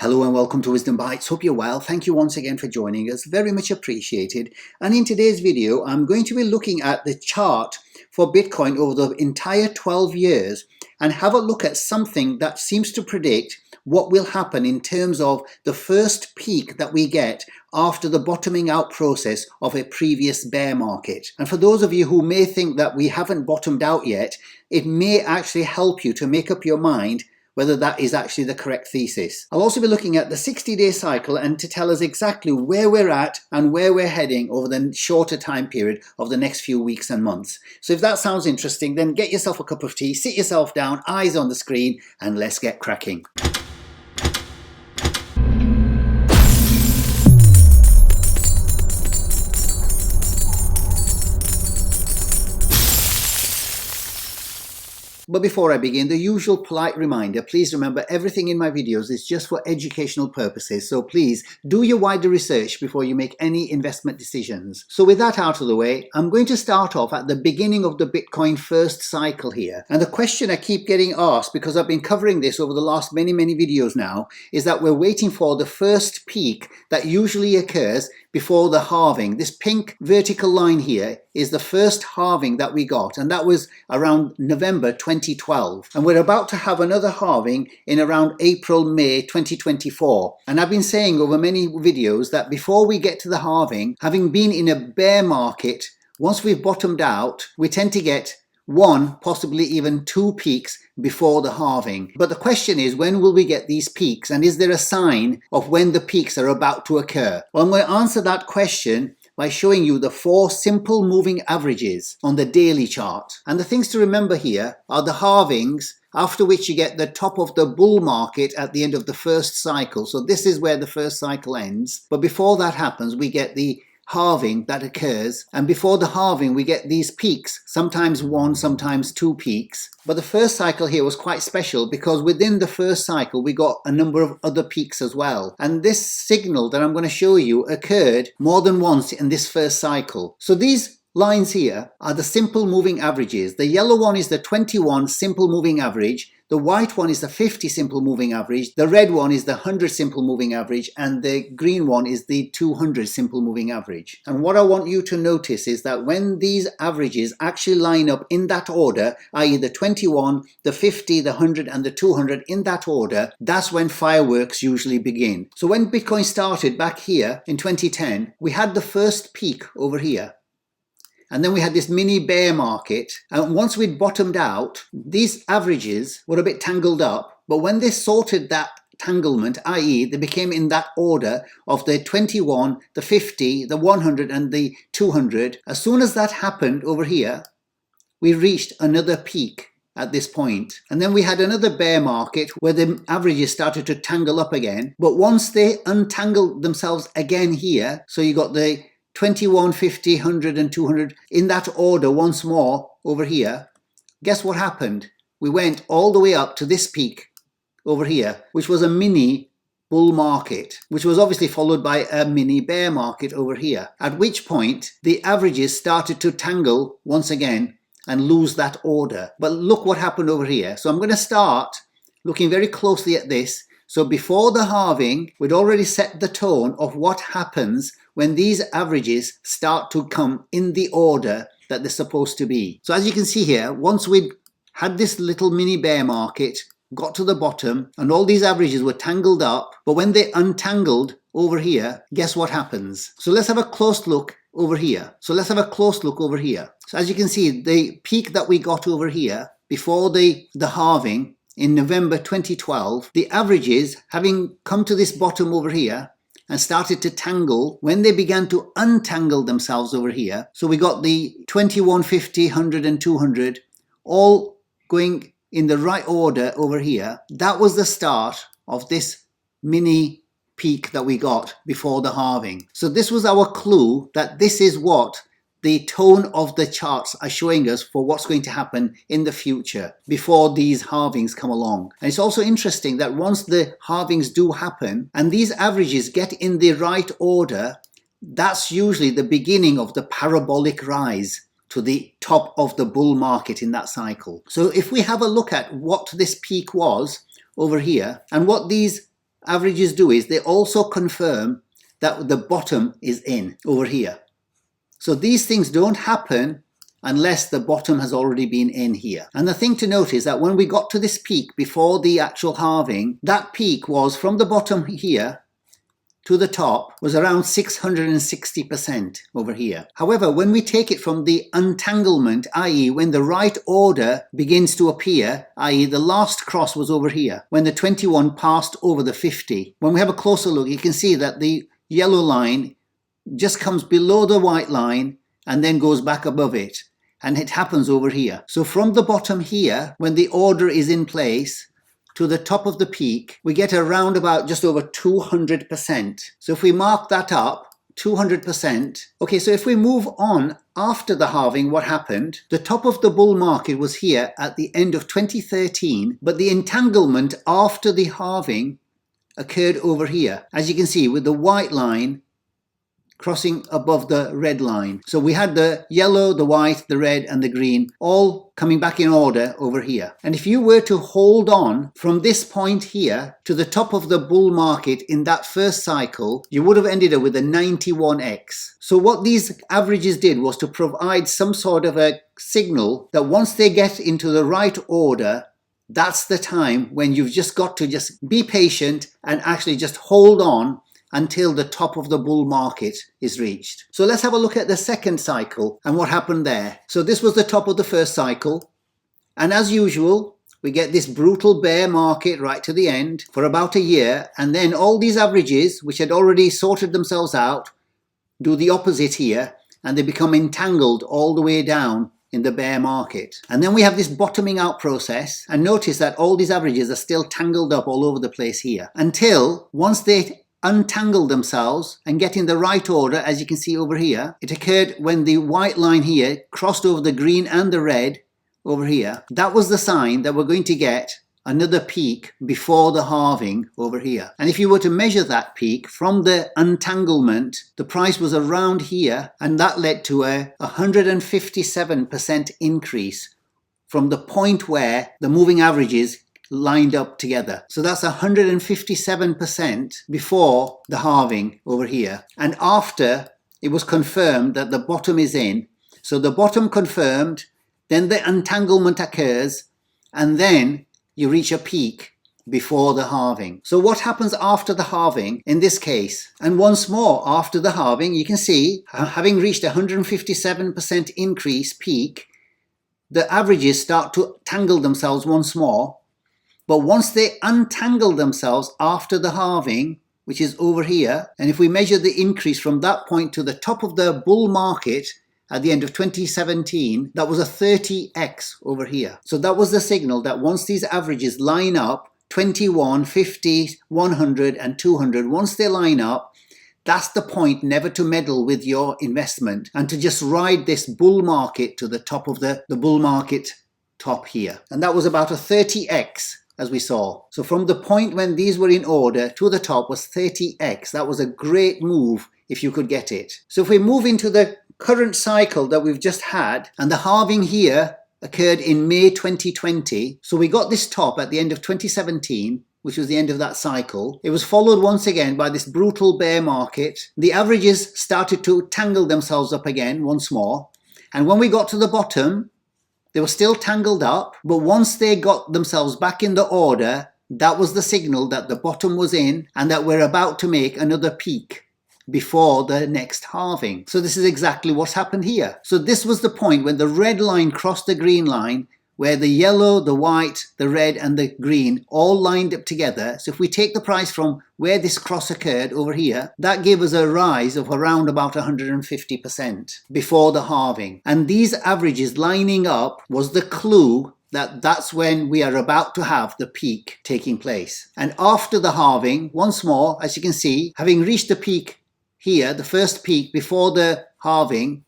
Hello and welcome to Wisdom Bites. Hope you're well. Thank you once again for joining us. Very much appreciated. And in today's video, I'm going to be looking at the chart for Bitcoin over the entire 12 years and have a look at something that seems to predict what will happen in terms of the first peak that we get after the bottoming out process of a previous bear market. And for those of you who may think that we haven't bottomed out yet, it may actually help you to make up your mind whether that is actually the correct thesis. I'll also be looking at the 60-day cycle and to tell us exactly where we're at and where we're heading over the shorter time period of the next few weeks and months. So if that sounds interesting, then get yourself a cup of tea, sit yourself down, eyes on the screen, and let's get cracking. But before I begin, the usual polite reminder, please remember everything in my videos is just for educational purposes, so please do your wider research before you make any investment decisions. So with that out of the way, I'm going to start off at the beginning of the Bitcoin first cycle here. And the question I keep getting asked, because I've been covering this over the last many videos now, is that we're waiting for the first peak that usually occurs before the halving. This pink vertical line here is the first halving that we got, and that was around November 2012. And we're about to have another halving in around April, May 2024. And I've been saying over many videos that before we get to the halving, having been in a bear market, once we've bottomed out, we tend to get one, possibly even two peaks before the halving. But the question is, when will we get these peaks? And is there a sign of when the peaks are about to occur? Well, I'm going to answer that question by showing you the 4 simple moving averages on the daily chart. And the things to remember here are the halvings, after which you get the top of the bull market at the end of the first cycle. So this is where the first cycle ends. But before that happens, we get the halving that occurs, and before the halving we get these peaks, sometimes one, sometimes two peaks. But the first cycle here was quite special because within the first cycle we got a number of other peaks as well, and this signal that I'm going to show you occurred more than once in this first cycle. So these lines here are the simple moving averages. The yellow one is the 21 simple moving average, the white one is the 50 simple moving average, the red one is the 100 simple moving average, and the green one is the 200 simple moving average. And what I want you to notice is that when these averages actually line up in that order, i.e. the 21, the 50, the 100 and the 200 in that order, that's when fireworks usually begin. So when Bitcoin started back here in 2010, we had the first peak over here. And then we had this mini bear market. And once we'd bottomed out, these averages were a bit tangled up. But when they sorted that tanglement, i.e. they became in that order of the 21, the 50, the 100 and the 200, as soon as that happened over here, we reached another peak at this point. And then we had another bear market where the averages started to tangle up again. But once they untangled themselves again here, so you got the 21, 50, 100 and 200 in that order once more over here, guess what happened? We went all the way up to this peak over here, which was a mini bull market, which was obviously followed by a mini bear market over here, at which point the averages started to tangle once again and lose that order. But look what happened over here. So I'm going to start looking very closely at this. So before the halving, we'd already set the tone of what happens when these averages start to come in the order that they're supposed to be. So as you can see here, once we'd had this little mini bear market, got to the bottom, and all these averages were tangled up, but when they untangled over here, guess what happens? So let's have a close look over here. So as you can see, the peak that we got over here before the halving in November 2012, the averages, having come to this bottom over here and started to tangle, when they began to untangle themselves over here, so we got the 21, 50, 100 and 200 all going in the right order over here, that was the start of this mini peak that we got before the halving. So this was our clue that this is what the tone of the charts are showing us for what's going to happen in the future before these halvings come along. And it's also interesting that once the halvings do happen and these averages get in the right order, that's usually the beginning of the parabolic rise to the top of the bull market in that cycle. So if we have a look at what this peak was over here and what these averages do is they also confirm that the bottom is in over here. So these things don't happen unless the bottom has already been in here. And the thing to note is that when we got to this peak before the actual halving, that peak was from the bottom here to the top was around 660% over here. However, when we take it from the untanglement, i.e. when the right order begins to appear, i.e. the last cross was over here, when the 21 passed over the 50. When we have a closer look, you can see that the yellow line just comes below the white line and then goes back above it. And it happens over here. So from the bottom here, when the order is in place, to the top of the peak, we get around about just over 200%. So if we mark that up, 200%. Okay, so if we move on after the halving, what happened? The top of the bull market was here at the end of 2013, but the entanglement after the halving occurred over here. As you can see, with the white line crossing above the red line. So we had the yellow, the white, the red and the green all coming back in order over here. And if you were to hold on from this point here to the top of the bull market in that first cycle, you would have ended up with a 91x. So what these averages did was to provide some sort of a signal that once they get into the right order, that's the time when you've just got to just be patient and actually just hold on until the top of the bull market is reached. So let's have a look at the second cycle and what happened there. So this was the top of the first cycle. And as usual, we get this brutal bear market right to the end for about a year. And then all these averages, which had already sorted themselves out, do the opposite here. And they become entangled all the way down in the bear market. And then we have this bottoming out process. And notice that all these averages are still tangled up all over the place here. Until once they untangle themselves and get in the right order, as you can see over here. It occurred when the white line here crossed over the green and the red over here. That was the sign that we're going to get another peak before the halving over here. And if you were to measure that peak from the untanglement, the price was around here, and that led to a 157% increase from the point where the moving averages lined up together. So that's 157% before the halving over here. And after it was confirmed that the bottom is in. So the bottom confirmed, then the entanglement occurs, and then you reach a peak before the halving. So what happens after the halving in this case? And once more, after the halving, you can see, having reached 157% increase peak, the averages start to tangle themselves once more. But once they untangle themselves after the halving, which is over here, and if we measure the increase from that point to the top of the bull market at the end of 2017, that was a 30x over here. So that was the signal that once these averages line up, 21, 50, 100 and 200, once they line up, that's the point never to meddle with your investment and to just ride this bull market to the top of the bull market top here. And that was about a 30x. As we saw. So from the point when these were in order to the top was 30x. That was a great move if you could get it. So if we move into the current cycle that we've just had, and the halving here occurred in May 2020. So we got this top at the end of 2017, which was the end of that cycle. It was followed once again by this brutal bear market. The averages started to tangle themselves up again once more. And when we got to the bottom, they were still tangled up, but once they got themselves back in the order, that was the signal that the bottom was in and that we're about to make another peak before the next halving. So this is exactly what's happened here. So this was the point when the red line crossed the green line, where the yellow, the white, the red and the green all lined up together. So if we take the price from where this cross occurred over here, that gave us a rise of around about 150% before the halving. And these averages lining up was the clue that that's when we are about to have the peak taking place. And after the halving, once more, as you can see, having reached the peak here, the first peak before the halving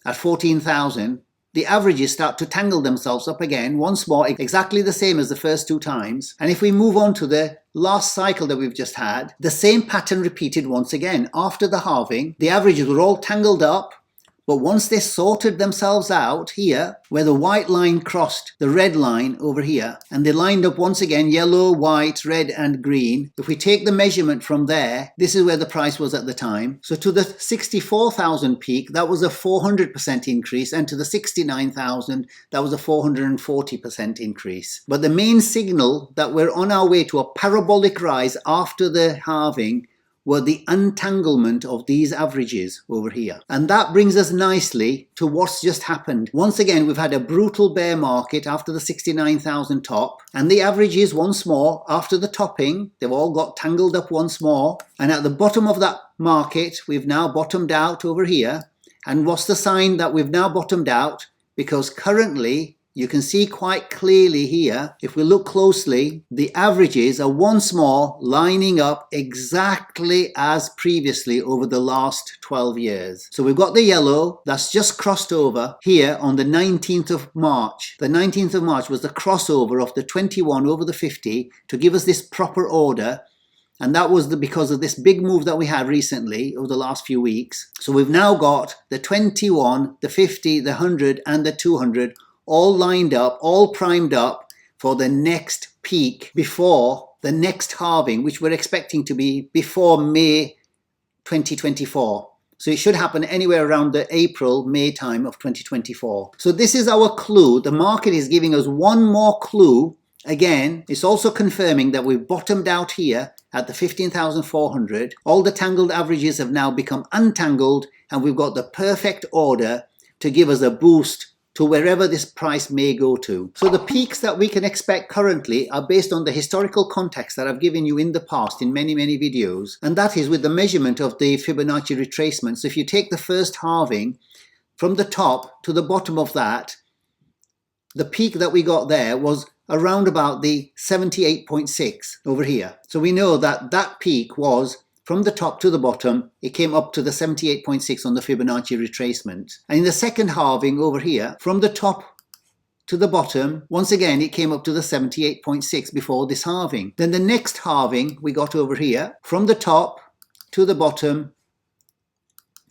at 14,000, the averages start to tangle themselves up again, once more, exactly the same as the first two times. And if we move on to the last cycle that we've just had, the same pattern repeated once again. After the halving, the averages were all tangled up, But once they sorted themselves out here, where the white line crossed the red line over here, and they lined up once again, yellow, white, red, and green. If we take the measurement from there, this is where the price was at the time. So to the 64,000 peak, that was a 400% increase, and to the 69,000, that was a 440% increase. But the main signal that we're on our way to a parabolic rise after the halving were the untanglement of these averages over here. And that brings us nicely to what's just happened. Once again, we've had a brutal bear market after the 69,000 top, and the averages once more after the topping, they've all got tangled up once more. And at the bottom of that market, we've now bottomed out over here. And what's the sign that we've now bottomed out? Because currently, you can see quite clearly here, if we look closely, the averages are once more lining up exactly as previously over the last 12 years. So we've got the yellow that's just crossed over here on the 19th of March. The 19th of March was the crossover of the 21 over the 50 to give us this proper order. And that was because of this big move that we had recently over the last few weeks. So we've now got the 21, the 50, the 100 and the 200 all lined up, all primed up for the next peak before the next halving, which we're expecting to be before May 2024. So it should happen anywhere around the April, May time of 2024. So this is our clue. The market is giving us one more clue. Again, it's also confirming that we've bottomed out here at the 15,400. All the tangled averages have now become untangled, and we've got the perfect order to give us a boost to wherever this price may go to. So the peaks that we can expect currently are based on the historical context that I've given you in the past in many videos, and that is with the measurement of the Fibonacci retracement. So if you take the first halving from the top to the bottom of that, the peak that we got there was around about the 78.6 over here. So we know that that peak was from the top to the bottom, it came up to the 78.6 on the Fibonacci retracement. And in the second halving over here, from the top to the bottom, once again, it came up to the 78.6 before this halving. Then the next halving we got over here, from the top to the bottom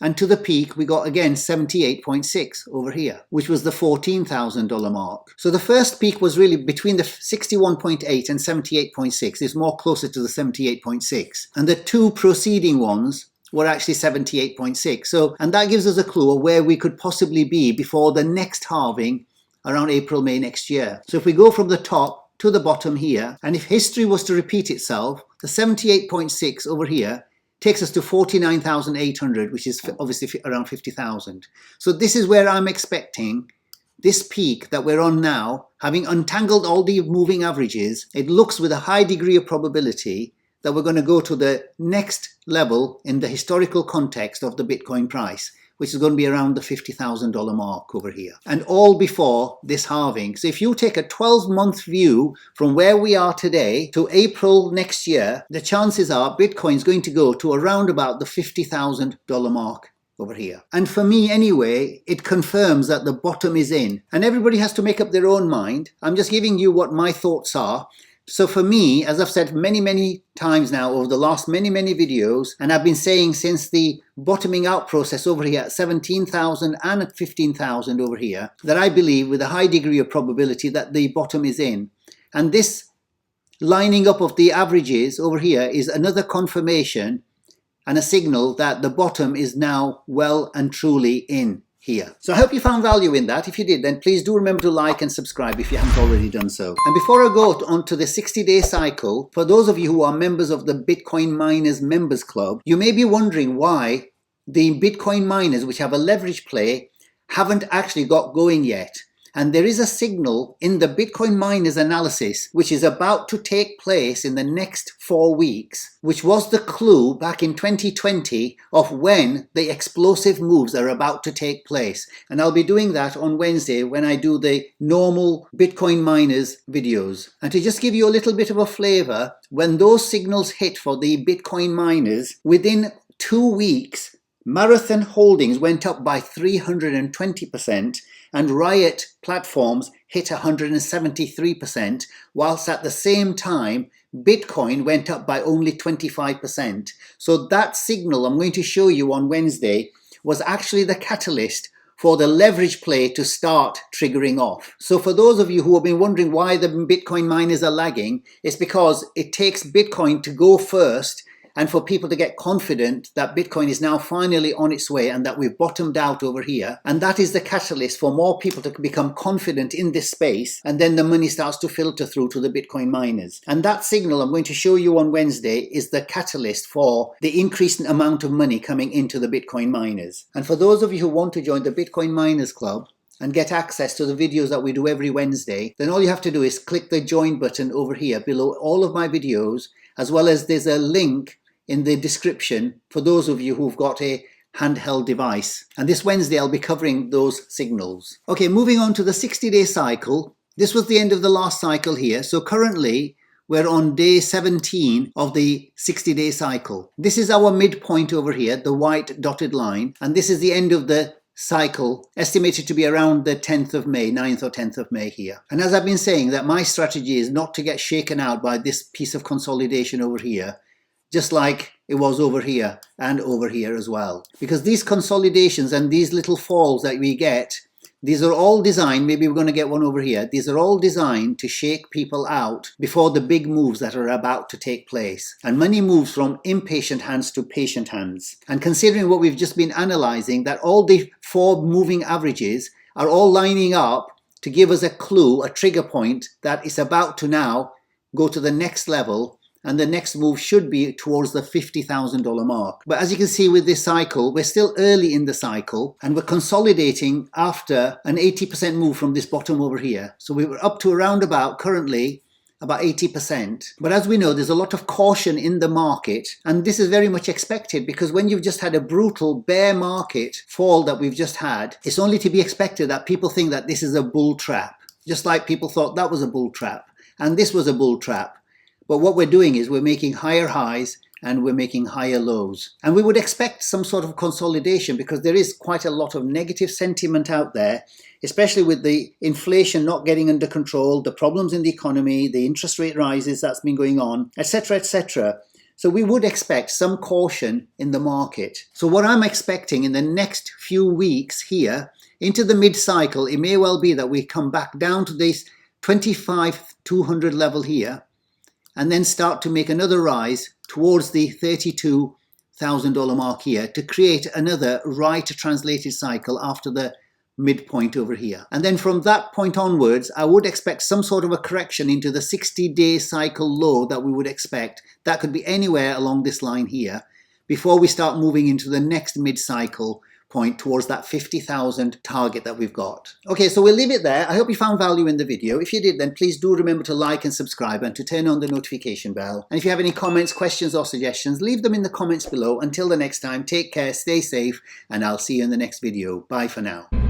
and to the peak, we got again 78.6 over here, which was the $14,000 mark. So the first peak was really between the 61.8 and 78.6. It's more closer to the 78.6. And the two preceding ones were actually 78.6. So, and that gives us a clue of where we could possibly be before the next halving around April, May next year. So if we go from the top to the bottom here, and if history was to repeat itself, the 78.6 over here takes us to 49,800, which is obviously around 50,000. So this is where I'm expecting this peak that we're on now, having untangled all the moving averages, it looks with a high degree of probability that we're going to go to the next level in the historical context of the Bitcoin price, which is going to be around the $50,000 mark over here. And all before this halving. So if you take a 12-month view from where we are today to April next year, the chances are Bitcoin is going to go to around about the $50,000 mark over here. And for me anyway, it confirms that the bottom is in. And everybody has to make up their own mind. I'm just giving you what my thoughts are. So for me, as I've said many times now over the last many videos, and I've been saying since the bottoming out process over here at 17,000 and at 15,000 over here, that I believe with a high degree of probability that the bottom is in. And this lining up of the averages over here is another confirmation and a signal that the bottom is now well and truly in here. So I hope you found value in that. If you did, then please do remember to like and subscribe if you haven't already done so. And before I go on to the 60-day cycle, for those of you who are members of the Bitcoin Miners Members Club, you may be wondering why the Bitcoin miners, which have a leverage play, haven't actually got going yet. And there is a signal in the Bitcoin miners analysis which is about to take place in the next 4 weeks, which was the clue back in 2020 of when the explosive moves are about to take place. And I'll be doing that on Wednesday when I do the normal Bitcoin miners videos. And to just give you a little bit of a flavor, when those signals hit for the Bitcoin miners, within 2 weeks, Marathon Holdings went up by 320%, and Riot Platforms hit 173%, whilst at the same time, Bitcoin went up by only 25%. So that signal I'm going to show you on Wednesday was actually the catalyst for the leverage play to start triggering off. So for those of you who have been wondering why the Bitcoin miners are lagging, it's because it takes Bitcoin to go first and for people to get confident that Bitcoin is now finally on its way and that we've bottomed out over here. And that is the catalyst for more people to become confident in this space, and then the money starts to filter through to the Bitcoin miners. And that signal I'm going to show you on Wednesday is the catalyst for the increasing amount of money coming into the Bitcoin miners. And for those of you who want to join the Bitcoin Miners Club and get access to the videos that we do every Wednesday, then all you have to do is click the join button over here below all of my videos, as well as there's a link in the description for those of you who've got a handheld device. And this Wednesday I'll be covering those signals. Okay, moving on to the 60-day cycle. This was the end of the last cycle here. So currently we're on day 17 of the 60-day cycle. This is our midpoint over here, the white dotted line. And this is the end of the cycle, estimated to be around the 10th of May, 9th or 10th of May here. And as I've been saying, that my strategy is not to get shaken out by this piece of consolidation over here, just like it was over here and over here as well. Because these consolidations and these little falls that we get, these are all designed, maybe we're going to get one over here, these are all designed to shake people out before the big moves that are about to take place. And money moves from impatient hands to patient hands. And considering what we've just been analyzing, that all the 4 moving averages are all lining up to give us a clue, a trigger point, that it's about to now go to the next level. And the next move should be towards the $50,000 mark. But as you can see with this cycle, we're still early in the cycle and we're consolidating after an 80% move from this bottom over here. So we were up to around about currently about 80%. But as we know, there's a lot of caution in the market, and this is very much expected because when you've just had a brutal bear market fall that we've just had, it's only to be expected that people think that this is a bull trap, just like people thought that was a bull trap and this was a bull trap. But what we're doing is we're making higher highs and we're making higher lows. And we would expect some sort of consolidation because there is quite a lot of negative sentiment out there, especially with the inflation not getting under control, the problems in the economy, the interest rate rises that's been going on, etc., etc. So we would expect some caution in the market. So what I'm expecting in the next few weeks here into the mid-cycle, it may well be that we come back down to this 25,200 level here, and then start to make another rise towards the $32,000 mark here to create another right translated cycle after the midpoint over here. And then from that point onwards, I would expect some sort of a correction into the 60-day cycle low that we would expect. That could be anywhere along this line here before we start moving into the next mid-cycle point towards that 50,000 target that we've got. Okay, so we'll leave it there. I hope you found value in the video. If you did, then please do remember to like and subscribe and to turn on the notification bell. And if you have any comments, questions or suggestions, leave them in the comments below. Until the next time, take care, stay safe, and I'll see you in the next video. Bye for now.